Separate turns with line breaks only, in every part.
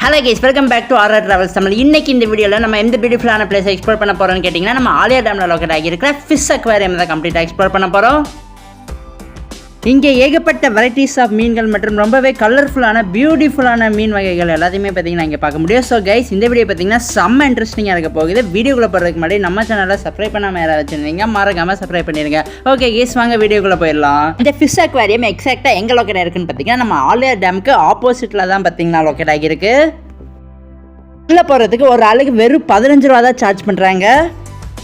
Hello guys, welcome back to RR travels Tamil. இன்னைக்கு இந்த வீடியோவில் நம்ம எந்த பியூட்டிஃபுல்லான பிளேஸை எக்ஸ்ப்ளோர் பண்ண போகிறோம்னு கேட்டிங்கன்னா, நம்ம ஆலியா டேமில் லொக்கேட் ஆகியிருக்கிற ஃபிஷ் அக்வாரியம் தான் கம்ப்ளீட்டாக எக்ஸ்ப்ளோர் பண்ண போகிறோம். இங்கே ஏகப்பட்ட வெரைட்டிஸ் ஆஃப் மீன்கள் மற்றும் ரொம்பவே கலர்ஃபுல்லான பியூட்டிஃபுல்லான மீன் வகைகள் எல்லாத்தையுமே பார்த்தீங்கன்னா இங்கே பார்க்க முடியும். ஸோ கைஸ், இந்த வீடியோ பார்த்தீங்கன்னா செம்ம இன்ட்ரெஸ்டிங்காக இருக்க போகுது. வீடியோக்குள்ளே போகிறதுக்கு முன்னாடி நம்ம சேனலை சப்ஸ்கிரைப் பண்ணாமல் யாராவது வச்சுருந்தீங்க மறக்காமல் சப்ஸ்கிரைப் பண்ணிடுங்க. ஓகே கைஸ், வாங்க வீடியோக்குள்ளே போயிடலாம். இந்த ஃபிஷ் அக்வாரியம் எக்ஸாக்டாக எங்கே லொக்கேட் ஆகிருக்குன்னு பார்த்தீங்கன்னா, நம்ம ஆலியா டேமுக்கு ஆப்போசிட்டில் தான் பார்த்தீங்கன்னா லொக்கேட் ஆகியிருக்கு. உள்ளே போகிறதுக்கு ஒரு ஆளுக்கு வெறும் 15 ரூபா தான் சார்ஜ் பண்ணுறாங்க.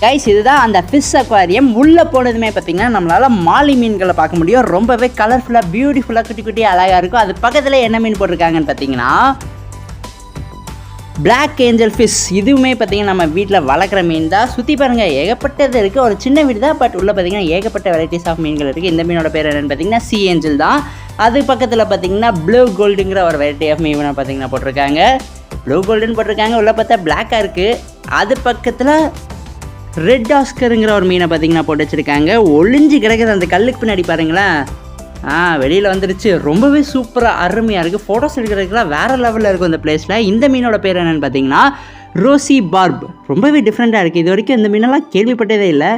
கைஸ், இதுதான் அந்த ஃபிஷ் அக்வாரியம். உள்ளே போனதுமே பார்த்தீங்கன்னா நம்மளால் மாலி மீன்களை பார்க்க முடியும். ரொம்பவே கலர்ஃபுல்லாக பியூட்டிஃபுல்லாக குட்டி குட்டி அழகாக இருக்கும். அது பக்கத்தில் என்ன மீன் போட்டிருக்காங்கன்னு பார்த்தீங்கன்னா பிளாக் ஏஞ்சல் ஃபிஷ். இதுவுமே பார்த்தீங்கன்னா நம்ம வீட்டில் வளர்க்குற மீன் தான். சுற்றி பாருங்கள், ஏகப்பட்டது இருக்குது. ஒரு சின்ன வீடு தான், பட் உள்ளே பார்த்தீங்கன்னா ஏகப்பட்ட வெரைட்டிஸ் ஆஃப் மீன்கள் இருக்குது. இந்த மீனோட பேர் என்னென்னு பார்த்தீங்கன்னா சி ஏஞ்சல் தான். அது பக்கத்தில் பார்த்தீங்கன்னா ப்ளூ கோல்டுங்கிற ஒரு வெரைட்டி ஆஃப் மீனை பார்த்தீங்கன்னா போட்டிருக்காங்க. ப்ளூ கோல்டுன்னு போட்டிருக்காங்க. உள்ளே பார்த்தா பிளாக்காக இருக்குது. அது பக்கத்தில் ரெட் ஆஸ்கருங்கிற ஒரு மீனை பார்த்தீங்கன்னா போட்டு வச்சுருக்காங்க. ஒளிஞ்சு கிடக்குது அந்த கல்லுக்கு பின்னாடி பாருங்களேன். வெளியில் வந்துருச்சு. ரொம்பவே சூப்பராக அருமையாக இருக்குது. ஃபோட்டோஸ் எடுக்கிறதுக்குலாம் வேறு லெவலில் இருக்கும் இந்த பிளேஸில். இந்த மீனோட பேர் என்னென்னு பார்த்தீங்கன்னா ரோசி பார்ப். ரொம்பவே டிஃப்ரெண்ட்டாக இருக்குது. இது வரைக்கும் இந்த மீனெல்லாம் கேள்விப்பட்டதே இல்லை.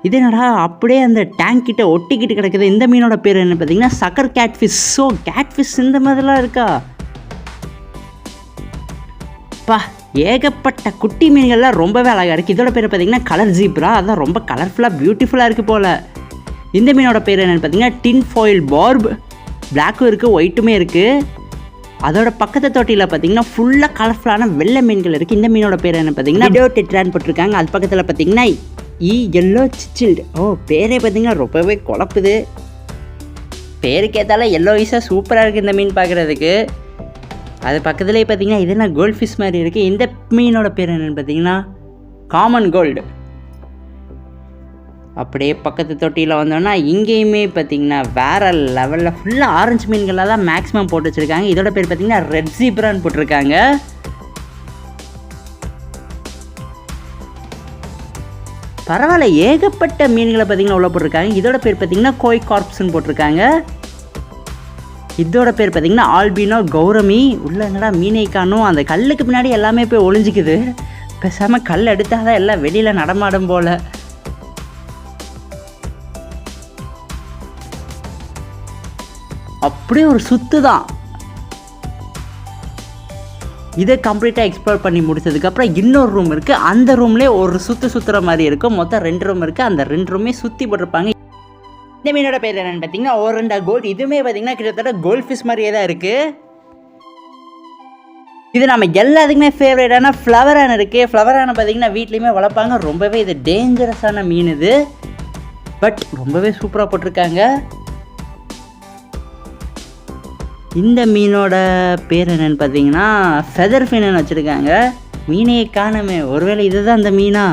இது என்னடா அப்படியே அந்த டேங்க் கிட்ட ஒட்டிக்கிட்டு கிடக்குது. இந்த மீனோட பேர் என்னென்னு பார்த்தீங்கன்னா sucker catfish. So catfish இந்த மாதிரிலாம் இருக்கா? பா, ஏகப்பட்ட குட்டி மீன்கள்லாம் ரொம்பவே அழகாக இருக்குது. இதோட பேர் பார்த்தீங்கன்னா கலர் ஜீப்ரா. அதான் ரொம்ப கலர்ஃபுல்லாக பியூட்டிஃபுல்லாக இருக்குது போல். இந்த மீனோட பேர் என்னென்னு பார்த்தீங்கன்னா டின் ஃபாயில் பார்ப். பிளாக்கும் இருக்குது, ஒயிட்டுமே இருக்குது. அதோட பக்கத்து தொட்டியில் பார்த்தீங்கன்னா ஃபுல்லாக கலர்ஃபுல்லான வெள்ளை மீன்கள் இருக்குது. இந்த மீனோட பேர் என்ன பார்த்தீங்கன்னா விடோ டெட்ரான்னு போட்டிருக்காங்க. அது பக்கத்தில் பார்த்தீங்கன்னா எல்லோ சிச்சில்டு. பேரே பார்த்தீங்கன்னா ரொம்பவே குழப்புது. பேருக்கேத்தால எல்லோ ஈஸாக சூப்பராக இருக்குது இந்த மீன் பார்க்குறதுக்கு. அது பக்கத்துலேயே பார்த்தீங்கன்னா இது என்ன கோல்ட் ஃபிஷ் மாதிரி இருக்குது. இந்த மீனோட பேர் என்னென்னு பார்த்தீங்கன்னா காமன் கோல்டு. அப்படியே பக்கத்து தொட்டியில் வந்தோன்னா இங்கேயுமே பார்த்தீங்கன்னா வேறு லெவலில் ஃபுல்லாக ஆரஞ்சு மீன்களாக தான் மேக்ஸிமம் போட்டு வச்சுருக்காங்க. இதோட பேர் பார்த்தீங்கன்னா ரெட் ஜீப்ரான்னு போட்டிருக்காங்க. பரவாயில்ல, ஏகப்பட்ட மீன்களை பார்த்தீங்கன்னா உள்ள போட்டிருக்காங்க. இதோட பேர் பார்த்தீங்கன்னா கோய் கார்ப்ஸ்ன்னு போட்டிருக்காங்க. இதோட பேர் பார்த்தீங்கன்னா ஆல்பினோ கௌரமி. உள்ள என்னடா மீனை காணும். அந்த கல்லுக்கு பின்னாடி எல்லாமே போய் ஒளிஞ்சிக்குது. பேசாமல் கல் எடுத்தால் தான் எல்லாம் வெளியில் நடமாடும் போல். அப்படியே ஒரு சுத்து தான். இதை கம்ப்ளீட்டாக எக்ஸ்ப்ளோர் பண்ணி முடிச்சதுக்கப்புறம் இன்னொரு ரூம் இருக்குது. அந்த ரூம்லேயே ஒரு சுற்றுற மாதிரி இருக்கும். மொத்தம் 2 ரூம் இருக்குது. அந்த 2 ரூமே சுற்றி போட்டிருப்பாங்க. இந்த மீனோட பேர் என்னென்னு பார்த்தீங்கன்னா ஓரண்டா கோல்ட். இதுவுமே பார்த்தீங்கன்னா கிட்டத்தட்ட கோல்ட் ஃபிஷ் மாதிரியே தான் இருக்குது. இது நம்ம எல்லாத்துக்குமே ஃபேவரேட்டான ஃப்ளவரான இருக்குது. ஃப்ளவரான பார்த்தீங்கன்னா வீட்லேயுமே வளர்ப்பாங்க. ரொம்பவே இது டேஞ்சரஸான மீன் இது, பட் ரொம்பவே சூப்பராக போட்டிருக்காங்க. இந்த மீனோட பேர் என்னென்னு பார்த்தீங்கன்னா ஃபெதர் ஃபின்னு வச்சுருக்காங்க. மீனையே காணமே, ஒருவேளை இதுதான் அந்த மீனா?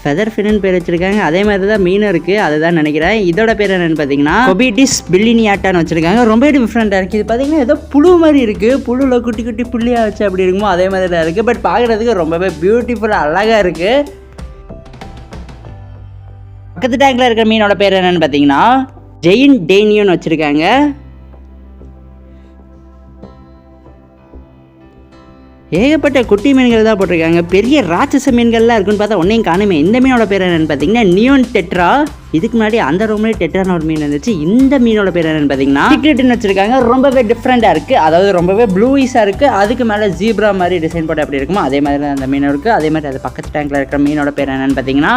ஃபெதர் ஃபின்னு பேர் வச்சுருக்காங்க. அதே மாதிரி தான் மீனும் இருக்குது, அதுதான் நினைக்கிறேன். இதோட பேர் என்னென்னு பார்த்தீங்கன்னா கொபிடிஸ் பில்லினியாட்டான்னு வச்சுருக்காங்க. ரொம்ப டிஃப்ரெண்ட்டாக இருக்குது. இது பார்த்தீங்கன்னா ஏதோ புழு மாதிரி இருக்குது. புழுவில் குட்டி குட்டி புள்ளியாக வச்சு அப்படி இருக்குமோ அதே மாதிரி தான் இருக்குது. பட் பார்க்குறதுக்கு ரொம்பவே பியூட்டிஃபுல்லாக அழகாக இருக்குது. பக்கத்து டேங்கில் இருக்கிற மீனோட பேர் என்னென்னு பார்த்தீங்கன்னா ஜெயின் டேனியோன்னு வச்சுருக்காங்க. ஏகப்பட்ட குட்டி மீன்கள் தான் போட்டிருக்காங்க. பெரிய ராட்சச மீன்கள்லாம் இருக்குன்னு பார்த்தா ஒன்றையும் காணுமே. இந்த மீனோட பேர் என்னென்னு பார்த்தீங்கன்னா நியோன் டெட்ரா. இதுக்கு முன்னாடி அந்த ரூம்லேயே டெட்ரான ஒரு மீன் இருந்துச்சு. இந்த மீனோட பேர் என்னென்னு பார்த்தீங்கன்னா டிக்கெட்டுன்னு வச்சுருக்காங்க. ரொம்பவே டிஃப்ரெண்ட்டாக இருக்குது. அதாவது ரொம்பவே ப்ளூயிஸாக இருக்குது. அதுக்கு மேலே ஜீப்ரா மாதிரி டிசைன் போட்டு அப்படி இருக்குமோ அதே மாதிரி தான் அந்த மீன் இருக்குது. அதே மாதிரி அது பக்கத்து டேங்கில் இருக்கிற மீனோட பேர் என்னென்னு பார்த்தீங்கன்னா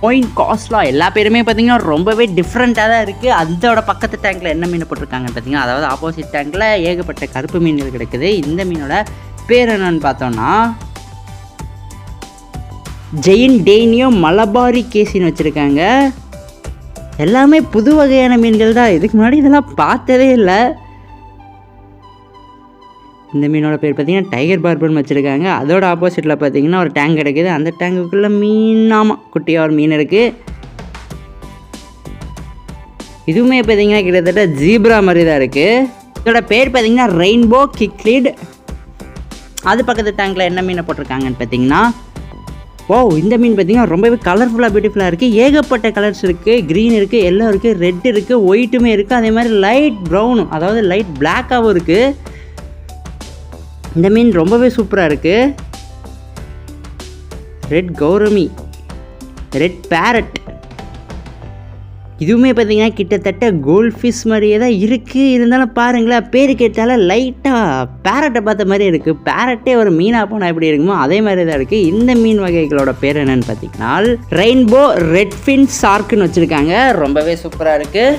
பாயிண்ட் காஸ்ட்லா. எல்லா பேருமே பார்த்தீங்கன்னா ரொம்பவே டிஃப்ரெண்ட்டாக தான் இருக்குது. அதோட பக்கத்து டேங்கில் என்ன மீன் போட்டிருக்காங்கன்னு பார்த்தீங்கன்னா, அதாவது ஆப்போசிட் டேங்கில் ஏகப்பட்ட கருப்பு மீன்கள் கிடைக்குது. இந்த மீனோட பேர் என்னன்னு பார்த்தோன்னா ஜெயின் டேனியோ மலபாரி கேசின்னு வச்சுருக்காங்க. எல்லாமே புது வகையான மீன்கள் தான். இதுக்கு முன்னாடி இதெல்லாம் பார்த்ததே இல்லை. இந்த மீனோட பேர் பார்த்தீங்கன்னா டைகர் பார்பர்னு வச்சுருக்காங்க. அதோட ஆப்போசிட்டில் பார்த்தீங்கன்னா ஒரு டேங்க் கிடைக்குது. அந்த டேங்குக்குள்ளே மீனாமல் குட்டியாக ஒரு மீன் இருக்குது. இதுவுமே பார்த்தீங்கன்னா கிட்டத்தட்ட ஜீப்ரா மாதிரி தான் இருக்குது. இதோட பேர் பார்த்தீங்கன்னா ரெயின்போ கிக்லிட். அது பக்கத்து டேங்கில் என்ன மீனை போட்டிருக்காங்கன்னு பார்த்தீங்கன்னா இந்த மீன் பார்த்தீங்கன்னா ரொம்பவே கலர்ஃபுல்லாக பியூட்டிஃபுல்லாக இருக்குது. ஏகப்பட்ட கலர்ஸ் இருக்குது. க்ரீன் இருக்குது, எல்லோ இருக்குது, ரெட் இருக்குது, ஒயிட்டுமே இருக்குது. அதே மாதிரி லைட் ப்ரௌனும், அதாவது லைட் பிளாக்காகவும் இருக்குது. இந்த மீன் ரொம்பவே சூப்பராக இருக்குது. Red gourami, red parrot. இதுவுமே பார்த்தீங்கன்னா கிட்டத்தட்ட கோல்ட் ஃபிஷ் மாதிரியே தான் இருக்குது. இருந்தாலும் பாருங்களேன், பேர் கேட்டால லைட்டாக பேரட்டை பார்த்த மாதிரி இருக்குது. பேரட்டே ஒரு மீனாக போனால் எப்படி இருக்குமோ அதே மாதிரி தான் இருக்குது. இந்த மீன் வகைகளோட பேர் என்னென்னு பார்த்தீங்கன்னா ரெயின்போ ரெட்ஃபின் ஷார்க்குன்னு வச்சுருக்காங்க. ரொம்பவே சூப்பராக இருக்குது.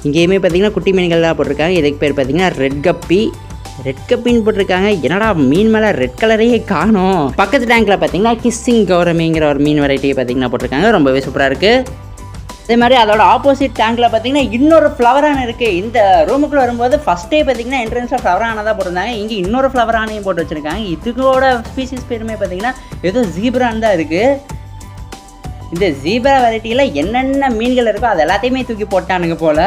இங்கேயுமே பார்த்தீங்கன்னா குட்டி மீன்கள்லாம் போட்டிருக்காங்க. இதுக்கு பேர் பார்த்தீங்கன்னா ரெட் கப்பி. ரெட் கப்பின்னு போட்டிருக்காங்க. என்னடா மீன் மேலே ரெட் கலரையே காணும். பக்கத்து டேங்க்கில் பார்த்தீங்கன்னா கிஸ்ஸிங் கௌரமிங்கிற ஒரு மீன் வெரைட்டியை பார்த்தீங்கன்னா போட்டிருக்காங்க. ரொம்பவே சூப்பராக இருக்குது. அதே மாதிரி அதோட ஆப்போசிட் டேங்கில் பார்த்தீங்கன்னா இன்னொரு ஃப்ளவரான இருக்குது. இந்த ரூமுக்குள்ளே வரும்போது ஃபஸ்ட்டே பார்த்தீங்கன்னா என்ட்ரன்ஸில் ஃப்ளவரான தான் போட்டிருந்தாங்க. இங்கே இன்னொரு ஃப்ளவரானையும் போட்டு வச்சுருக்காங்க. இதுக்கோட ஸ்பீசிஸ் பேருமே பார்த்தீங்கன்னா ஏதோ ஜீப்ரான் தான் இருக்குது. இந்த ஜீப்ரா வெரைட்டியில் என்னென்ன மீன்கள் இருக்கோ அது எல்லாத்தையுமே தூக்கி போட்டானுங்க போல்.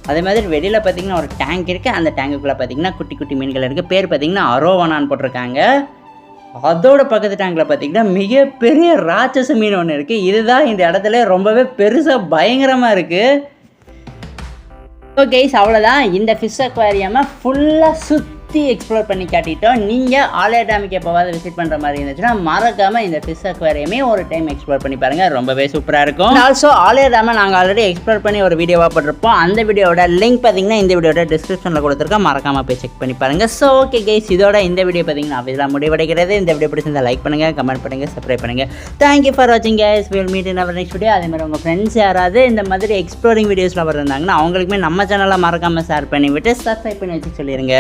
அதே மாதிரி வெளியில் பார்த்தீங்கன்னா ஒரு டேங்க் இருக்குது. அந்த டேங்குக்குள்ளே பார்த்தீங்கன்னா குட்டி குட்டி மீன்கள் இருக்குது. பேர் பார்த்தீங்கன்னா அரோவானான்னு போட்டிருக்காங்க. அதோட பக்கத்து டேங்கில் பார்த்தீங்கன்னா மிகப்பெரிய ராட்சச மீன் ஒன்று இருக்குது. இதுதான் இந்த இடத்துல ரொம்பவே பெருசாக பயங்கரமாக இருக்குது. ஓகே, அவ்வளோதான். இந்த ஃபிஷ் அக்வாரியமை ஃபுல்லாக சுற்றி எக்ஸ்ப்ளோர் பண்ணி காட்டிட்டோம். நீங்கள் ஆலியார் டேமுக்கு எப்போவாது விசிட் பண்ணுற மாதிரி இருந்துச்சுன்னா மறக்காமல் இந்த ஃபிஷ் அக்வாரியமே ஒரு டைம் எக்ஸ்ப்ளோர் பண்ணி பாருங்கள். ரொம்பவே சூப்பராக இருக்கும். ஆல்சோ ஆலியார் டேமை நாங்கள் ஆல்ரெடி எக்ஸ்ப்ளோர் பண்ணி ஒரு வீடியோவாக போட்டிருப்போம். அந்த வீடியோட லிங்க் பார்த்தீங்கன்னா இந்த வீடியோட டிஸ்கிரிப்ஷனில் கொடுத்துருக்கோம். மறக்காமல் போய் செக் பண்ணி பாருங்கள். ஸோ ஓகே கைஸ், இதோட இந்த வீடியோ பார்த்தீங்கன்னா இதெல்லாம் முடிவடைகிறது. இந்த வீடியோ பிடிச்சிருந்தா லைக் பண்ணுங்கள், கமெண்ட் பண்ணுங்கள், சப்ஸ்கிரைப் பண்ணுங்கள். தேங்க்யூ ஃபார் வாட்சிங் guys. Will meet in our next video. அதே மாதிரி உங்கள் ஃப்ரெண்ட்ஸ் யாராவது இந்த மாதிரி எக்ஸ்ப்ளோரிங் வீடியோஸில் வந்திருந்தாங்கன்னா அவங்களுக்குமே நம்ம சேனலை மறக்காமல் ஷேர் பண்ணி விட்டு சப்ஸ்கிரைப் பண்ணி வச்சு சொல்லிடுங்க.